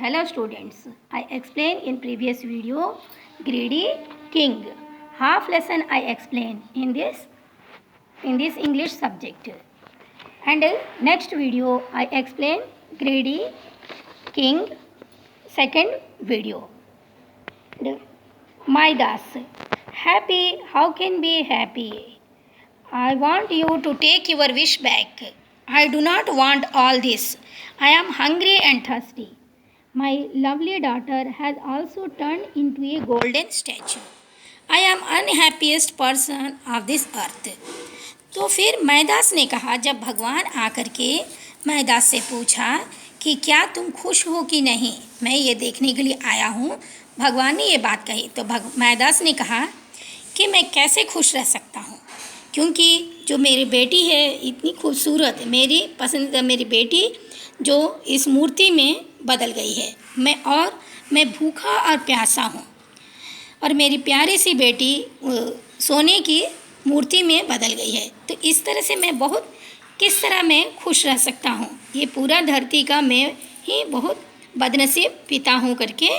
Hello students, I explained in previous video greedy king. Half lesson I explained in this English subject. And next video I explain greedy king second video. Midas, happy, how can be happy? I want you to take your wish back. I do not want all this. I am hungry and thirsty. My lovely daughter has also turned into a golden statue. I am unhappiest person of this earth. तो फिर मैदास ने कहा, जब भगवान आकर के मैदास से पूछा कि क्या तुम खुश हो कि नहीं, मैं ये देखने के लिए आया हूँ, भगवान ने ये बात कही तो मैदास ने कहा कि मैं कैसे खुश रह सकता हूँ, क्योंकि जो मेरी बेटी है इतनी खूबसूरत, मेरी पसंदीदा मेरी बेटी जो इस मूर्ति में बदल गई है, मैं भूखा और प्यासा हूँ और मेरी प्यारी सी बेटी सोने की मूर्ति में बदल गई है। तो इस तरह से मैं किस तरह मैं खुश रह सकता हूँ, ये पूरा धरती का मैं ही बहुत बदनसीब पिता हूँ करके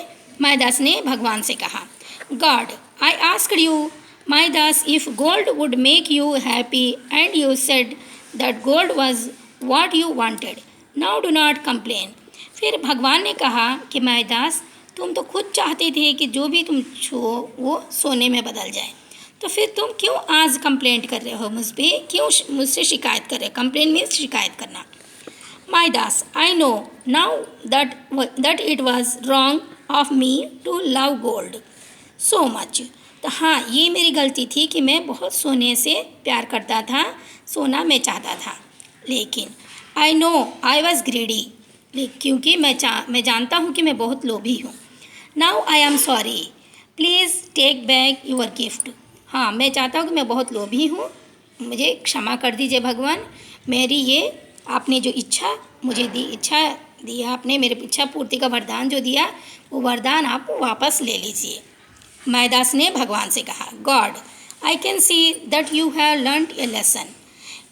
मैदास ने भगवान से कहा। God, I asked you Midas, if gold would make you happy and you said that gold was what you wanted, now do not complain. फिर भगवान ने कहा कि मैदास, तुम तो खुद चाहते थे कि जो भी तुम छो वो सोने में बदल जाए, तो फिर तुम क्यों आज कंप्लेंट कर रहे हो मुझ पर, क्यों मुझसे शिकायत कर रहे हो? कंप्लेन मीन्स शिकायत करना। Midas, I know now that it was wrong of me to love gold so much. तो हाँ, ये मेरी गलती थी कि मैं बहुत सोने से प्यार करता था, सोना मैं चाहता था, लेकिन I know I was greedy, क्योंकि मैं जानता हूँ कि मैं बहुत लोभी हूँ। Now I am sorry, please take back your gift. हाँ, मैं चाहता हूँ कि मैं बहुत लोभी हूँ, मुझे क्षमा कर दीजिए भगवान, मेरी ये आपने जो इच्छा मुझे दिया आपने, मेरे इच्छा पूर्ति का वरदान जो दिया, वो वरदान आप वापस ले लीजिए। मैदास ने भगवान से कहा, God, I can see that you have learned a lesson,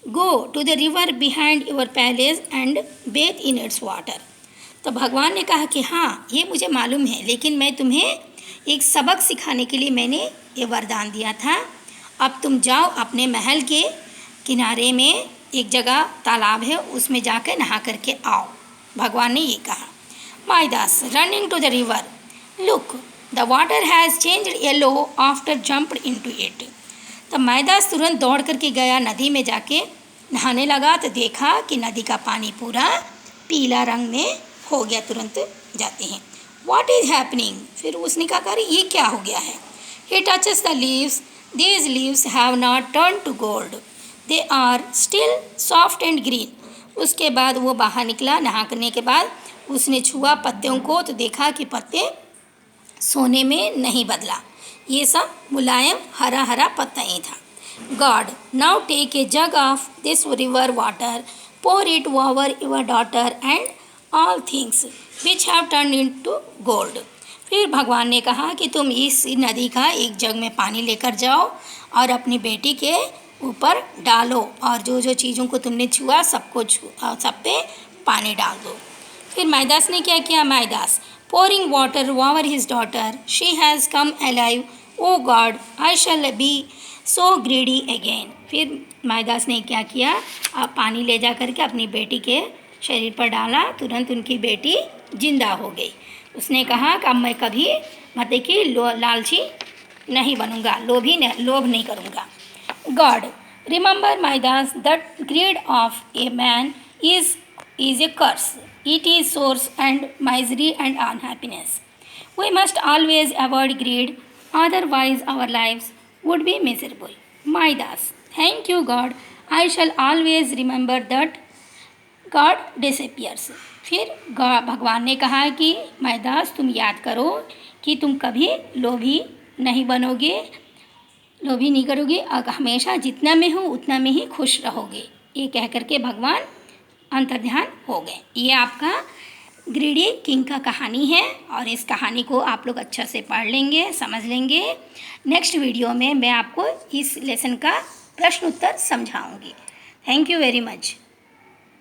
go to the river behind your palace and bathe in its water. तो भगवान ने कहा कि हाँ, ये मुझे मालूम है, लेकिन मैं तुम्हें एक सबक सिखाने के लिए मैंने ये वरदान दिया था। अब तुम जाओ अपने महल के किनारे में एक जगह तालाब है, उसमें जाकर नहा करके आओ। भगवान ने ये कहा। Midas running to the river, look the water has changed yellow after jumped into it. तो मैदास तुरंत दौड़ करके गया, नदी में जाके नहाने लगा तो देखा कि नदी का पानी पूरा पीला रंग में हो गया। तुरंत जाते हैं, व्हाट इज़ हैपनिंग? फिर उसने कहा, अरे ये क्या हो गया है? He touches the leaves, these leaves have not turn to gold, they are still soft and green. उसके बाद वो बाहर निकला, नहा करने के बाद उसने छुआ पत्तों को तो देखा कि पत्ते सोने में नहीं बदला, ये सब मुलायम हरा हरा पत्ता ही था। God, now take a jug of this river water, pour it over your daughter and all things which have turn into gold. फिर भगवान ने कहा कि तुम इस नदी का एक जग में पानी लेकर जाओ और अपनी बेटी के ऊपर डालो और जो जो चीज़ों को तुमने छुआ सब पे पानी डाल दो। फिर मैदास ने क्या किया? मैदास pouring water over his daughter, she has come alive, oh God, I shall be so greedy again। फिर मैदास ने क्या किया? अब पानी ले जा करके अपनी बेटी के शरीर पर डाला, तुरंत उनकी बेटी जिंदा हो गई। उसने कहा कि अब मैं कभी मतलब कि लालची नहीं बनूंगा, लोभ नहीं करूंगा। God, remember Midas that greed of a man is a curse. It is source and misery and unhappiness. We must always avoid greed, otherwise our lives would be miserable. Midas, thank you God, I shall always remember that God disappears। फिर भगवान ने कहा कि मैदास, तुम याद करो कि तुम कभी लोभी नहीं करोगे, हमेशा जितना में हो उतना में ही खुश रहोगे। ये कह करके भगवान अंतर्ध्यान हो गए। ये आपका ग्रीडी किंग का कहानी है और इस कहानी को आप लोग अच्छा से पढ़ लेंगे, समझ लेंगे। नेक्स्ट वीडियो में मैं आपको इस लेसन का प्रश्न उत्तर समझाऊंगी। Thank you very much.